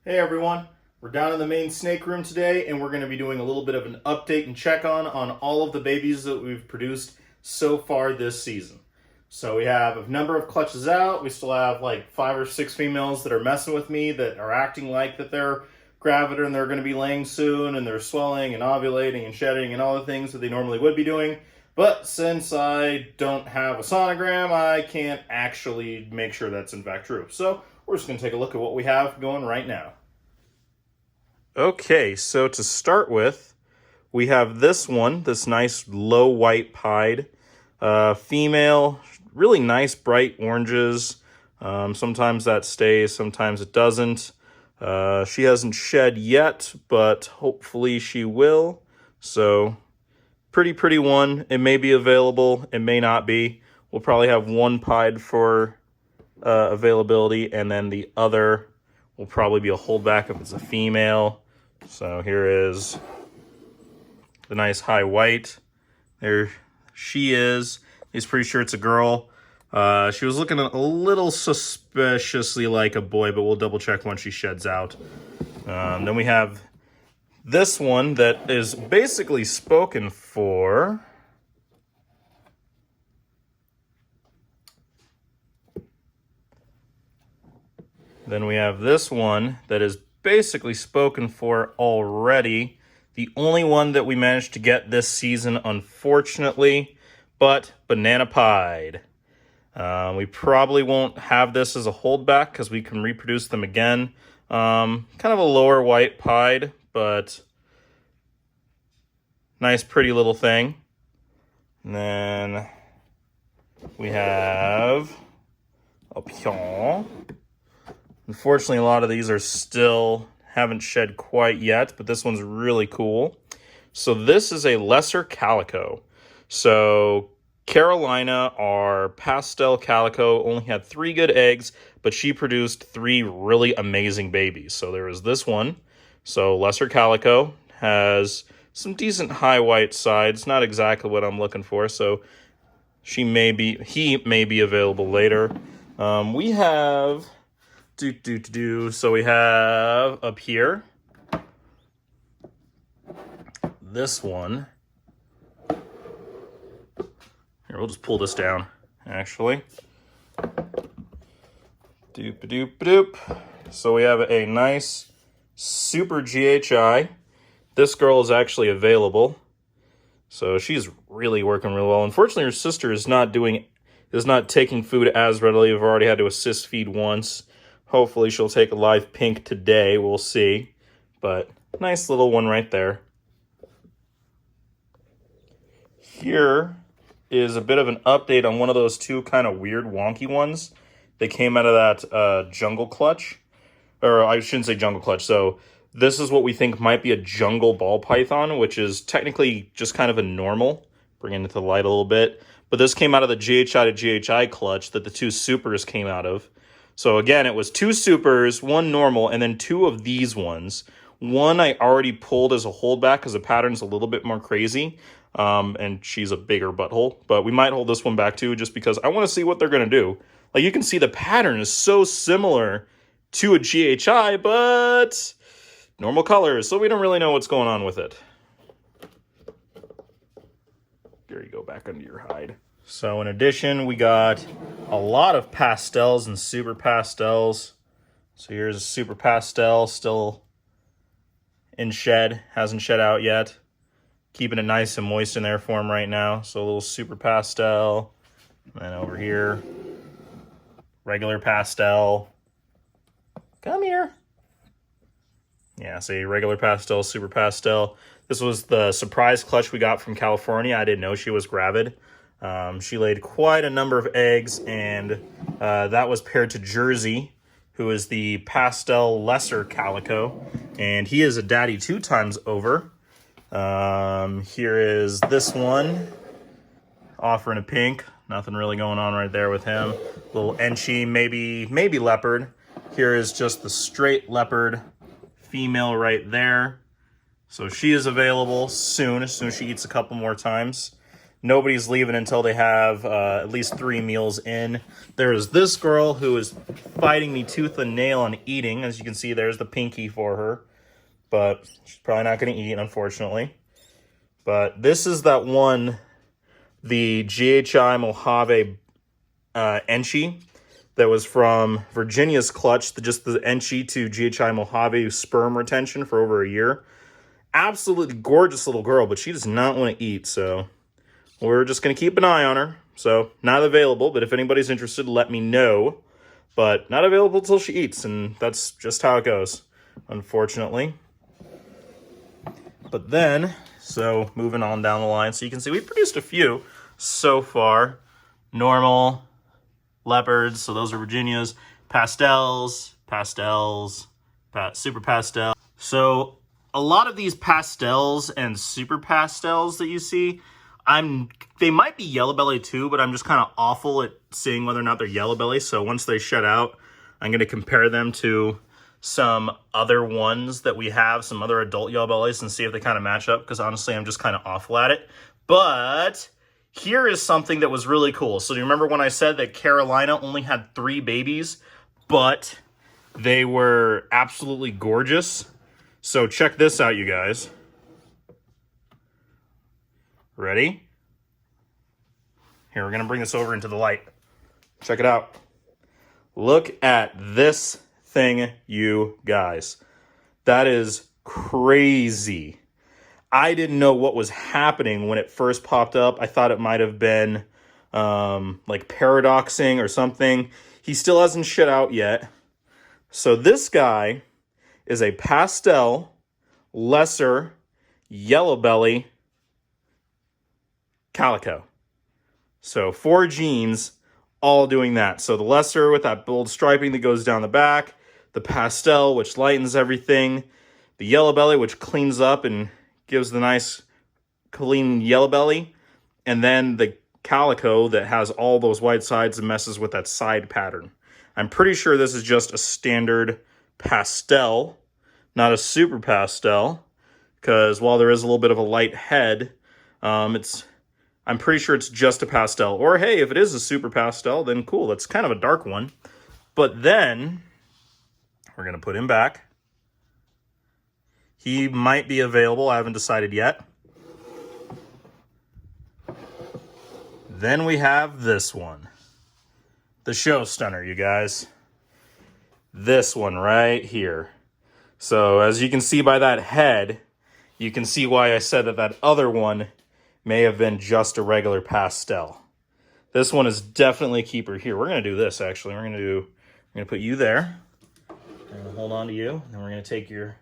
Hey everyone, we're down in the main snake room today and we're going to be doing a little bit of an update and check on all of the babies that we've produced so far this season. So we have a number of clutches out. We still have like 5 or 6 females that are messing with me that are acting like that they're gravid and they're going to be laying soon, and they're swelling and ovulating and shedding and all the things that they normally would be doing. But since I don't have a sonogram, I can't actually make sure that's in fact true. So we're just going to take a look at what we have going right now. Okay, so to start with, we have this one, this nice low white pied female, really nice bright oranges. Sometimes that stays, sometimes it doesn't. She hasn't shed yet, but hopefully she will. So pretty one. It may be available, it may not be. We'll probably have one pied for availability, and then the other will probably be a holdback if it's a female. So here is the nice high white. There she is. He's pretty sure it's a girl. She was looking a little suspiciously like a boy, but we'll double check once she sheds out. Then we have this one that is basically spoken for. Then we have this one that is basically spoken for already. The only one that we managed to get this season, unfortunately, but banana pied. We probably won't have this as a holdback because we can reproduce them again. Kind of a lower white pied, but nice pretty little thing. And then we have a pion. Unfortunately, a lot of these are still haven't shed quite yet, but this one's really cool. So this is a lesser calico. So Carolina, our pastel calico, only had 3 good eggs, but she produced 3 really amazing babies. So there is this one. So lesser calico has some decent high white sides, not exactly what I'm looking for. So he may be available later. We have so we have up here this one. Here, we'll just pull this down, actually. Doop-a-doop-a-doop. So we have a nice super GHI. This girl is actually available. So she's really working real well. Unfortunately, her sister is not taking food as readily. We've already had to assist feed once. Hopefully she'll take a live pink today. We'll see. But nice little one right there. Here is a bit of an update on one of those 2 kind of weird wonky ones that came out of that jungle clutch. Or I shouldn't say jungle clutch. So this is what we think might be a jungle ball python, which is technically just kind of a normal. Bringing it to the light a little bit. But this came out of the GHI to GHI clutch that the 2 supers came out of. So again, it was 2 supers, 1 normal, and then 2 of these ones. One I already pulled as a holdback because the pattern's a little bit more crazy, and she's a bigger butthole. But we might hold this one back too, just because I want to see what they're going to do. Like, you can see the pattern is so similar to a GHI, but normal colors, so we don't really know what's going on with it. There you go, back under your hide. So in addition, we got a lot of pastels and super pastels. So here's a super pastel, still in shed, hasn't shed out yet. Keeping it nice and moist in there for him right now. So a little super pastel. And then over here, regular pastel. Come here. Yeah, see, regular pastel, super pastel. This was the surprise clutch we got from California. I didn't know she was gravid. She laid quite a number of eggs, and that was paired to Jersey, who is the pastel lesser calico, and he is a daddy 2 times over. Here is this one, offering a pink. Nothing really going on right there with him. Little Enchi, maybe leopard. Here is just the straight leopard female right there. So she is available soon, as soon as she eats a couple more times. Nobody's leaving until they have at least 3 meals in. There's this girl who is fighting me tooth and nail on eating. As you can see, there's the pinky for her. But she's probably not going to eat, unfortunately. But this is that one, the GHI Mojave Enchi that was from Virginia's clutch, just the Enchi to GHI Mojave sperm retention for over a year. Absolutely gorgeous little girl, but she does not want to eat, so we're just going to keep an eye on her. So, not available, but if anybody's interested, let me know. But not available until she eats, and that's just how it goes, unfortunately. But then, so moving on down the line, so you can see we produced a few so far. Normal, leopards, so those are Virginia's, pastels, super pastel. So a lot of these pastels and super pastels that you see, they might be yellow belly too, but I'm just kind of awful at seeing whether or not they're yellow belly. So once they shed out, I'm going to compare them to some other ones that we have, some other adult yellow bellies, and see if they kind of match up, because honestly, I'm just kind of awful at it. But here is something that was really cool. So do you remember when I said that Carolina only had 3 babies, but they were absolutely gorgeous? So check this out, you guys. Ready? Here, we're going to bring this over into the light. Check it out. Look at this thing, you guys. That is crazy. I didn't know what was happening when it first popped up. I thought it might have been like paradoxing or something. He still hasn't shit out yet. So this guy is a pastel, lesser, yellow belly calico. So 4 genes all doing that. So the lesser with that bold striping that goes down the back, the pastel, which lightens everything, the yellow belly, which cleans up and gives the nice clean yellow belly, and then the calico that has all those white sides and messes with that side pattern. I'm pretty sure this is just a standard pastel, not a super pastel, because while there is a little bit of a light head, I'm pretty sure it's just a pastel. Or hey, if it is a super pastel, then cool, that's kind of a dark one. But then we're going to put him back. He might be available. I haven't decided yet. Then we have this one. The show stunner, you guys. This one right here. So as you can see by that head, you can see why I said that that other one may have been just a regular pastel. This one is definitely a keeper here. We're going to do this, actually. We're going to put you there. We're going to hold on to you. And we're going to take your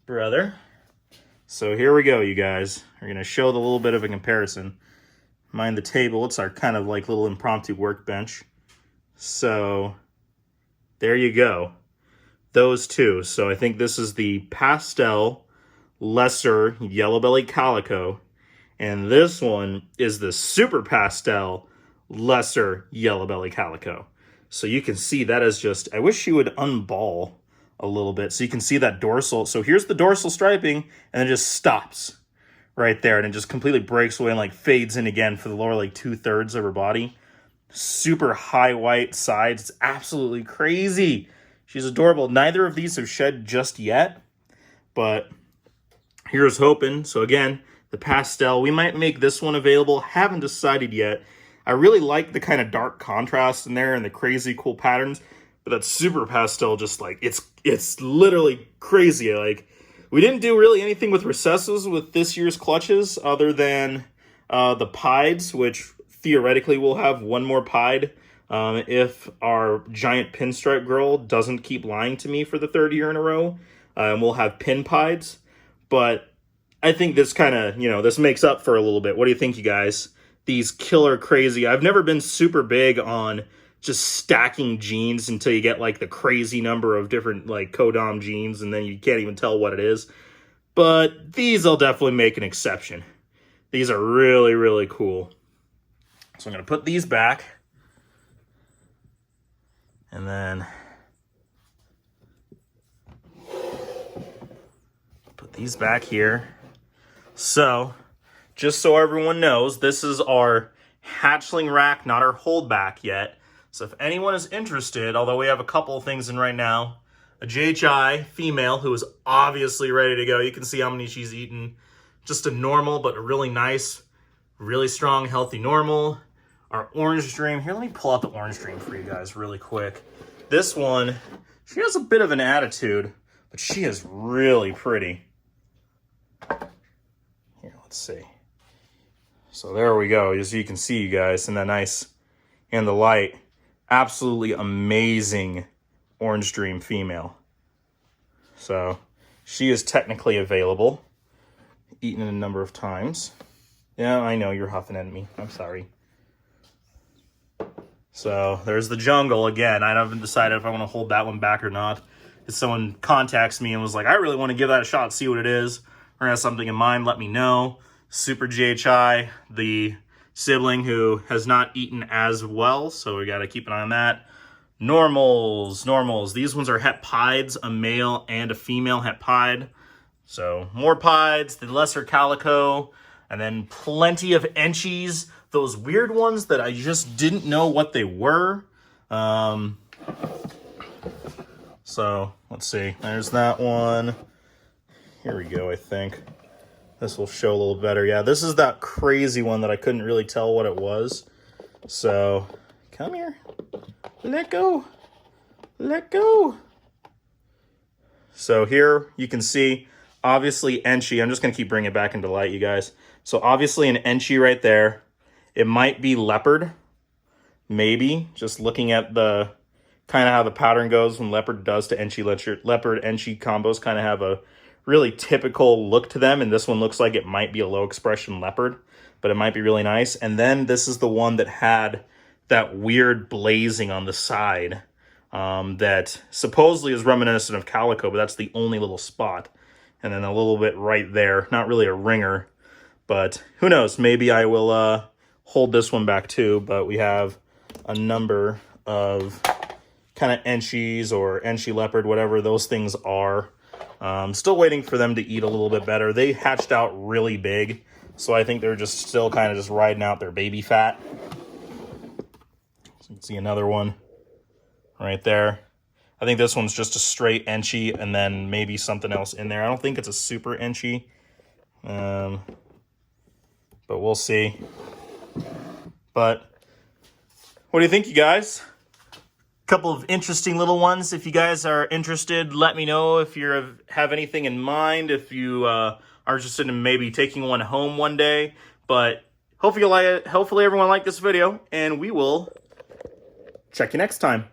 brother. So here we go, you guys. We're going to show the little bit of a comparison. Mind the table. It's our kind of like little impromptu workbench. So there you go. Those two. So I think this is the pastel, lesser, yellow belly calico. And this one is the super pastel, lesser, yellow belly calico. So you can see that is just, I wish you would unball a little bit so you can see that dorsal. So here's the dorsal striping, and it just stops right there, and it just completely breaks away and like fades in again for the lower like 2/3 of her body. Super high white sides. It's absolutely crazy. She's adorable. Neither of these have shed just yet, but here's hoping. So again, the pastel, we might make this one available. Haven't decided yet. I really like the kind of dark contrast in there and the crazy cool patterns, but that super pastel just like, it's literally crazy. Like, we didn't do really anything with recessives with this year's clutches other than the pieds, which theoretically will have one more pied if our giant pinstripe girl doesn't keep lying to me for the 3rd year in a row. And we'll have pin pieds. But I think this kind of, this makes up for a little bit. What do you think, you guys? These killer crazy. I've never been super big on just stacking genes until you get like the crazy number of different like codom genes and then you can't even tell what it is. But these will definitely make an exception. These are really, really cool. So I'm going to put these back. And then put these back here. So just so everyone knows, this is our hatchling rack, not our holdback yet. So if anyone is interested, although we have a couple of things in right now, a JHI female who is obviously ready to go. You can see how many she's eaten. Just a normal, but a really nice, really strong, healthy normal. Our orange dream. Here, let me pull out the orange dream for you guys really quick. This one, she has a bit of an attitude, but she is really pretty. Here, let's see. So there we go. As you can see, you guys, in that nice, in the light, absolutely amazing orange dream female. So she is technically available. Eaten a number of times. Yeah, I know you're huffing at me. I'm sorry. So there's the jungle again. I haven't decided if I want to hold that one back or not. If someone contacts me and was like, I really want to give that a shot, see what it is, or has something in mind, let me know. Super GHI, the sibling who has not eaten as well, so we got to keep an eye on that. Normals. These ones are het pieds, a male and a female het pied. So more pieds, the lesser calico, and then plenty of enchies. Those weird ones that I just didn't know what they were. So let's see. There's that one. Here we go, I think. This will show a little better. Yeah, this is that crazy one that I couldn't really tell what it was. So, come here. Let go. Let go. So here you can see, obviously, enchi. I'm just going to keep bringing it back into light, you guys. So obviously an enchi right there. It might be leopard. Maybe. Just looking at the kind of how the pattern goes when leopard does to enchi. Leopard enchi combos kind of have a really typical look to them, and this one looks like it might be a low expression leopard, but it might be really nice. And then this is the one that had that weird blazing on the side that supposedly is reminiscent of calico, but that's the only little spot. And then a little bit right there, not really a ringer, but who knows, maybe I will hold this one back too. But we have a number of kind of enchis or enchi leopard, whatever those things are. Still waiting for them to eat a little bit better. They hatched out really big, so I think they're just still kind of just riding out their baby fat. So you can see another one right there. I think this one's just a straight enchi and then maybe something else in there. I don't think it's a super enchi, but we'll see. But what do you think, you guys? Couple of interesting little ones. If you guys are interested, let me know if you have anything in mind, if you are interested in maybe taking one home one day. But hopefully you like it. Hopefully everyone liked this video, and we will check you next time.